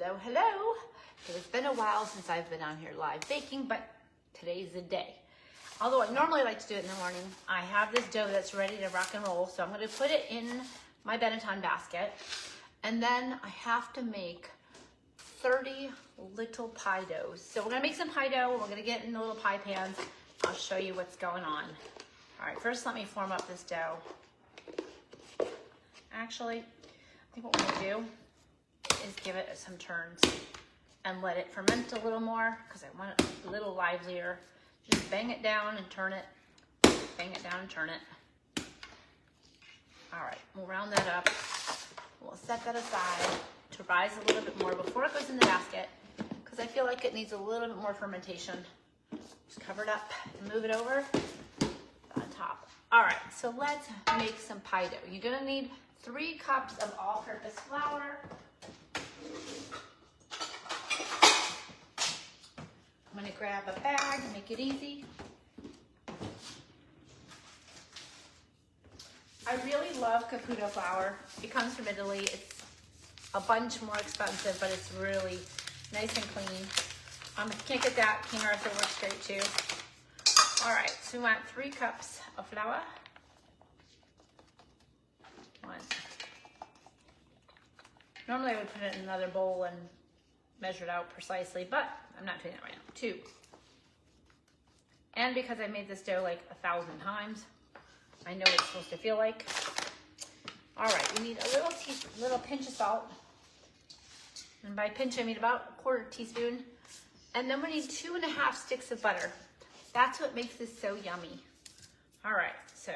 Hello, hello. It's been a while since I've been on here live baking, but today's the day. Although I normally like to do it in the morning, I have this dough that's ready to rock and roll, so I'm going to put it in my Benetton basket, and then I have to make 30 little pie doughs. So we're going to make some pie dough. We're going to get in the little pie pans. I'll show you what's going on. All right, first let me form up this dough. Actually, I think what we're going to do is give it some turns and let it ferment a little more because I want it a little livelier. Just bang it down and turn it. Bang it down and turn it. All right, we'll round that up. We'll set that aside to rise a little bit more before it goes in the basket because I feel like it needs a little bit more fermentation. Just cover it up and move it over on top. All right, so let's make some pie dough. You're gonna need 3 cups of all-purpose flour. I'm gonna grab a bag and make it easy. I really love Caputo flour. It comes from Italy. It's a bunch more expensive, but it's really nice and clean. If you can't get that, King Arthur works great too. All right, so we want 3 cups of flour. 1. Normally I would put it in another bowl and measure it out precisely, but I'm not doing that right now. 2. And because I made this dough like 1,000 times, I know what it's supposed to feel like. All right, we need a little pinch of salt. And by pinch, I mean about 1/4 teaspoon. And then we need 2½ sticks of butter. That's what makes this so yummy. All right, so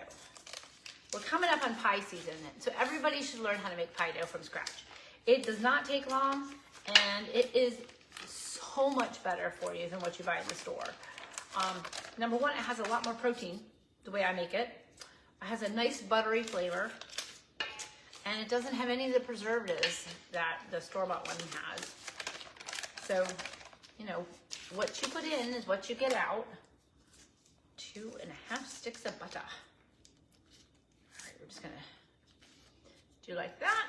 we're coming up on pie season, so everybody should learn how to make pie dough from scratch. It does not take long, and it is so much better for you than what you buy in the store. Number 1, it has a lot more protein, the way I make it. It has a nice buttery flavor, and it doesn't have any of the preservatives that the store-bought one has. So, you know, what you put in is what you get out. 2½ sticks of butter. All right, we're just gonna do like that.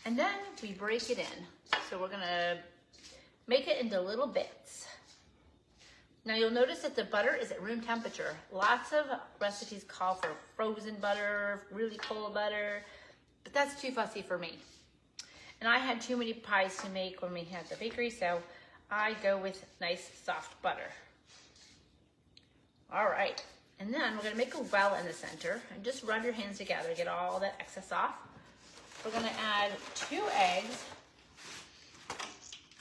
And then we break it in. So we're gonna make it into little bits. Now you'll notice that the butter is at room temperature. Lots of recipes call for frozen butter, really cold butter, but that's too fussy for me. And I had too many pies to make when we had the bakery, so I go with nice soft butter. All right, and then we're gonna make a well in the center and just rub your hands together, get all that excess off. We're gonna add 2 eggs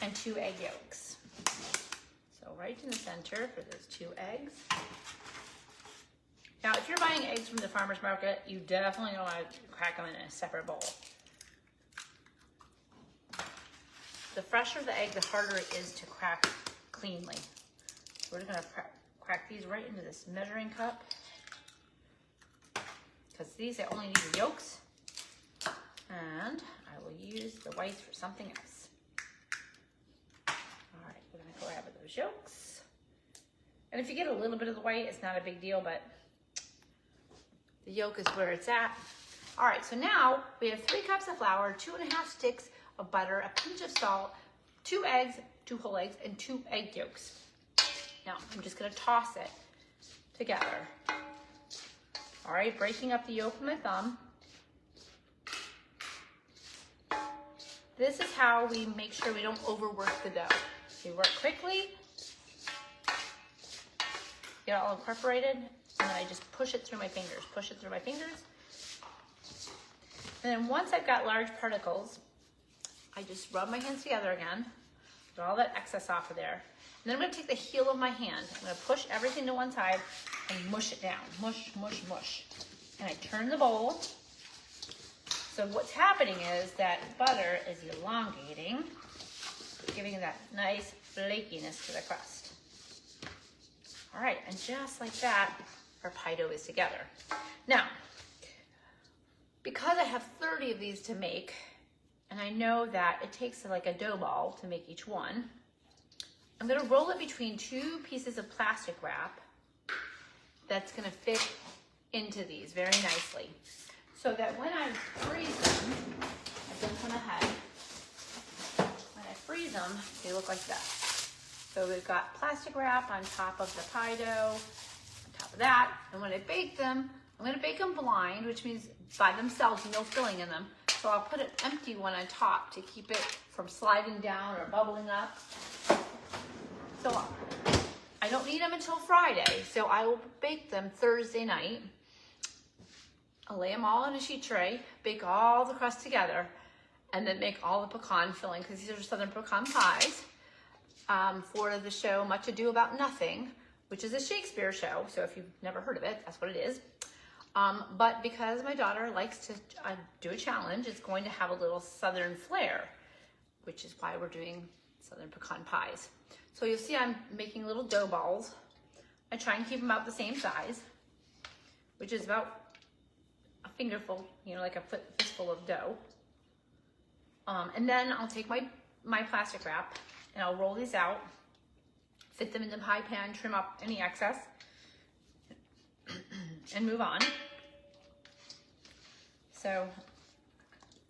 and 2 egg yolks. So right in the center for those 2 eggs. Now, if you're buying eggs from the farmer's market, you definitely don't want to crack them in a separate bowl. The fresher the egg, the harder it is to crack cleanly. So we're gonna crack these right into this measuring cup because these I only need the yolks. And I will use the whites for something else. All right, we're gonna grab those yolks. And if you get a little bit of the white, it's not a big deal, but the yolk is where it's at. All right, so now we have 3 cups of flour, 2½ sticks of butter, a pinch of salt, 2 eggs, 2 whole eggs, and 2 egg yolks. Now, I'm just gonna toss it together. All right, breaking up the yolk with my thumb. This is how we make sure we don't overwork the dough. We work quickly, get it all incorporated, and then I just push it through my fingers, And then once I've got large particles, I just rub my hands together again, get all that excess off of there. And then I'm gonna take the heel of my hand, I'm gonna push everything to one side and mush it down, mush, mush, mush. And I turn the bowl. So what's happening is that butter is elongating, giving that nice flakiness to the crust. All right, and just like that, our pie dough is together. Now, because I have 30 of these to make, and I know that it takes like a dough ball to make each one, I'm gonna roll it between 2 pieces of plastic wrap that's gonna fit into these very nicely. So that when I freeze them, I just went ahead, when I freeze them, they look like that. So we've got plastic wrap on top of the pie dough, on top of that. And when I bake them, I'm gonna bake them blind, which means by themselves, no filling in them. So I'll put an empty one on top to keep it from sliding down or bubbling up. So I don't need them until Friday, so I will bake them Thursday night. I'll lay them all on a sheet tray, bake all the crust together, and then make all the pecan filling, because these are Southern pecan pies, for the show Much Ado About Nothing, which is a Shakespeare show. So if you've never heard of it, that's what it is. But because my daughter likes to do a challenge, it's going to have a little Southern flair, which is why we're doing Southern pecan pies. So you'll see I'm making little dough balls. I try and keep them about the same size, which is about a fingerful, you know, like a fistful of dough. And then I'll take my plastic wrap and I'll roll these out, fit them in the pie pan, trim up any excess, and move on. So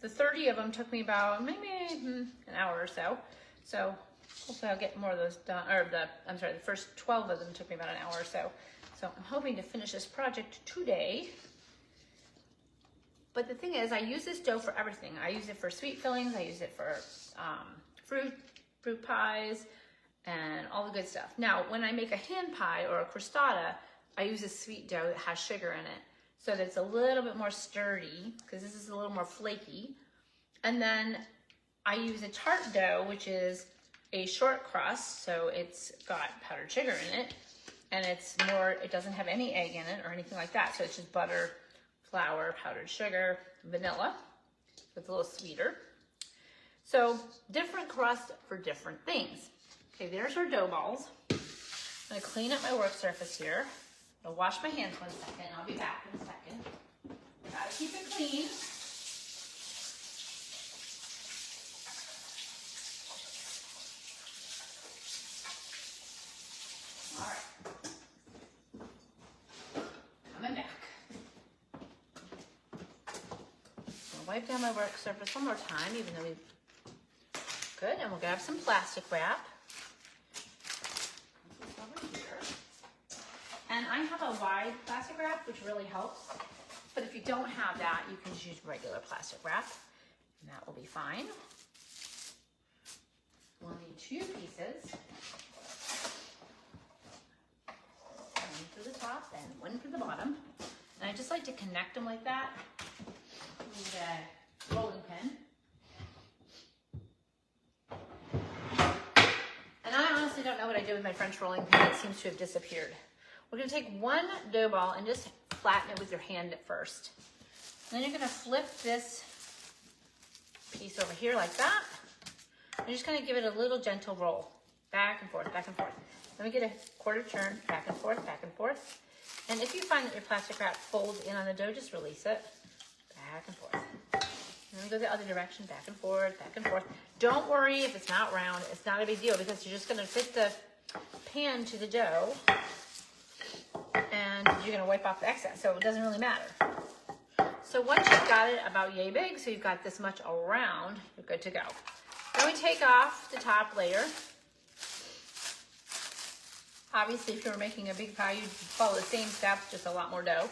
the 30 of them took me about maybe an hour or so. So hopefully I'll get more of those done, or the first 12 of them took me about an hour or so. So I'm hoping to finish this project today. But the thing is, I use this dough for everything. I use it for sweet fillings, I use it for fruit pies, and all the good stuff. Now, when I make a hand pie or a crostata, I use a sweet dough that has sugar in it, so that it's a little bit more sturdy, because this is a little more flaky. And then I use a tart dough, which is a short crust, so it's got powdered sugar in it, and it doesn't have any egg in it or anything like that, so it's just butter, flour, powdered sugar, vanilla, so it's a little sweeter. So different crust for different things. Okay, there's our dough balls. I'm gonna clean up my work surface here. I'll wash my hands 1 second. I'll be back in a second. Gotta keep it clean. All right. Coming back. I'll wipe down my work surface one more time, even though good, and we'll grab some plastic wrap. And I have a wide plastic wrap, which really helps. But if you don't have that, you can just use regular plastic wrap, and that will be fine. We'll need 2 pieces. One for the top and one for the bottom. And I just like to connect them like that with a rolling pin. And I honestly don't know what I did with my French rolling pin. It seems to have disappeared. We're gonna take one dough ball and just flatten it with your hand at first. And then you're gonna flip this piece over here like that. You're just gonna give it a little gentle roll. Back and forth, back and forth. Let me get a quarter turn, back and forth, back and forth. And if you find that your plastic wrap folds in on the dough, just release it. Back and forth. And then we go the other direction, back and forth, back and forth. Don't worry if it's not round. It's not a big deal, because you're just gonna fit the pan to the dough and you're gonna wipe off the excess, so it doesn't really matter. So once you've got it about yay big, so you've got this much around, you're good to go. Then we take off the top layer. Obviously, if you were making a big pie, you'd follow the same steps, just a lot more dough.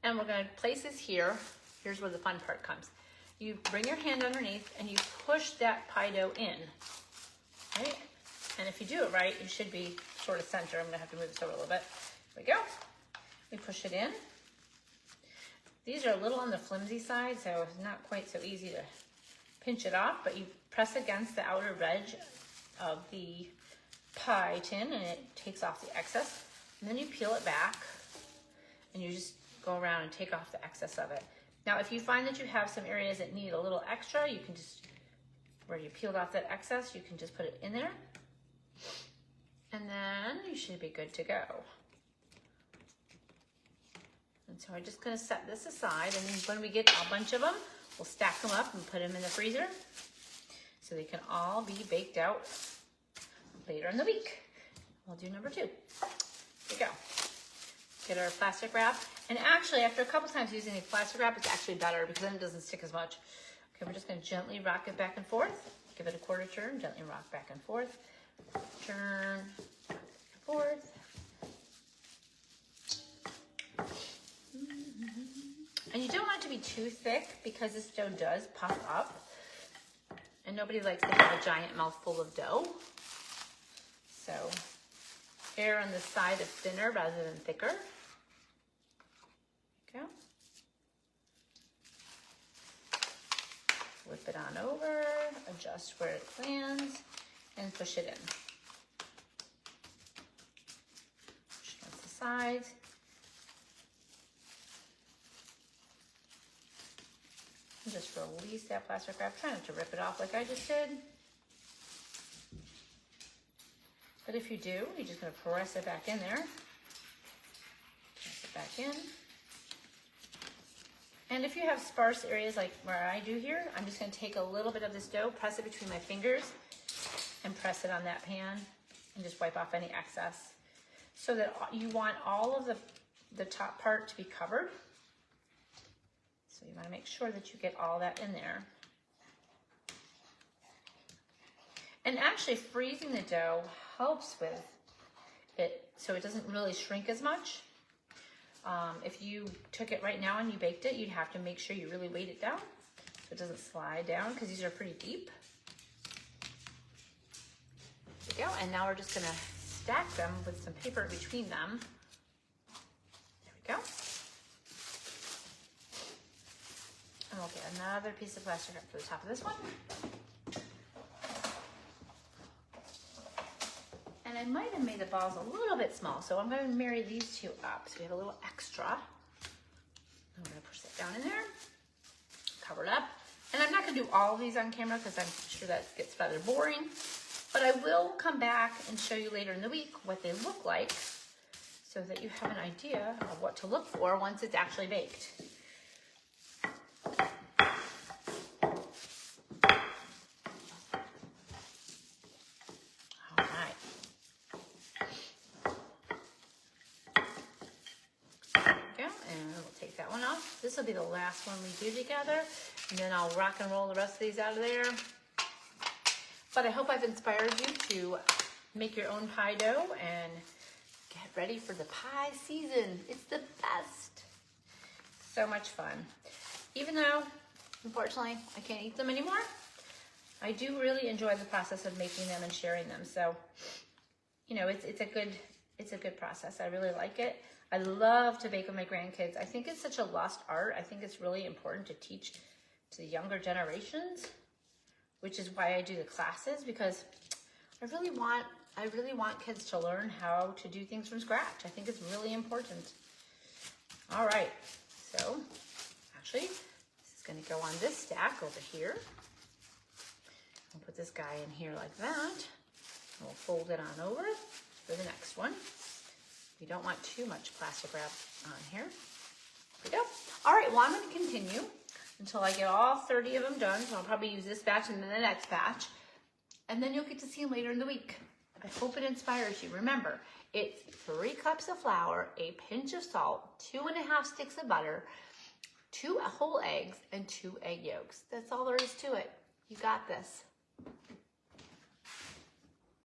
And we're gonna place this here. Here's where the fun part comes. You bring your hand underneath and you push that pie dough in, right? And if you do it right, you should be sort of center. I'm gonna have to move this over a little bit. There we go. We push it in. These are a little on the flimsy side, so it's not quite so easy to pinch it off, but you press against the outer edge of the pie tin and it takes off the excess. And then you peel it back and you just go around and take off the excess of it. Now, if you find that you have some areas that need a little extra, you can just, where you peeled off that excess, you can just put it in there. And then you should be good to go. And so I'm just gonna set this aside, and then when we get a bunch of them, we'll stack them up and put them in the freezer so they can all be baked out later in the week. We'll do number 2. There we go. Get our plastic wrap. And actually, after a couple times using the plastic wrap, it's actually better because then it doesn't stick as much. Okay, we're just gonna gently rock it back and forth. give it a quarter turn, gently rock back and forth, turn, back and forth. And you don't want it to be too thick because this dough does puff up. And nobody likes to have a giant mouthful of dough. So err on the side of thinner rather than thicker. There you go. Flip it on over, adjust where it lands, and push it in. Push against the sides. And just release that plastic wrap. Try not to rip it off like I just did. But if you do, you're just going to press it back in there. Press it back in. And if you have sparse areas like where I do here, I'm just going to take a little bit of this dough, press it between my fingers, and press it on that pan, and just wipe off any excess. So that you want all of the top part to be covered. So you want to make sure that you get all that in there. And actually freezing the dough helps with it so it doesn't really shrink as much. If you took it right now and you baked it, you'd have to make sure you really weight it down so it doesn't slide down because these are pretty deep. There we go. And now we're just going to stack them with some paper between them. There we go. And we'll get another piece of plastic wrap for the top of this one. And I might have made the balls a little bit small, so I'm going to marry these two up. So we have a little extra. I'm going to push that down in there, cover it up. And I'm not going to do all of these on camera because I'm sure that gets rather boring. But I will come back and show you later in the week what they look like so that you have an idea of what to look for once it's actually baked. This will be the last one we do together, and then I'll rock and roll the rest of these out of there. But I hope I've inspired you to make your own pie dough and get ready for the pie season. It's the best. So much fun. Even though, unfortunately, I can't eat them anymore, I do really enjoy the process of making them and sharing them. So, you know, it's a good process. I really like it. I love to bake with my grandkids. I think it's such a lost art. I think it's really important to teach to the younger generations, which is why I do the classes, because I really want kids to learn how to do things from scratch. I think it's really important. All right, so actually, this is gonna go on this stack over here. I'll put this guy in here like that. We'll fold it on over for the next one. You don't want too much plastic wrap on here. There we go. All right, well, I'm going to continue until I get all 30 of them done. So I'll probably use this batch and then the next batch. And then you'll get to see them later in the week. I hope it inspires you. Remember, it's 3 cups of flour, a pinch of salt, 2.5 sticks of butter, 2 whole eggs, and 2 egg yolks. That's all there is to it. You got this.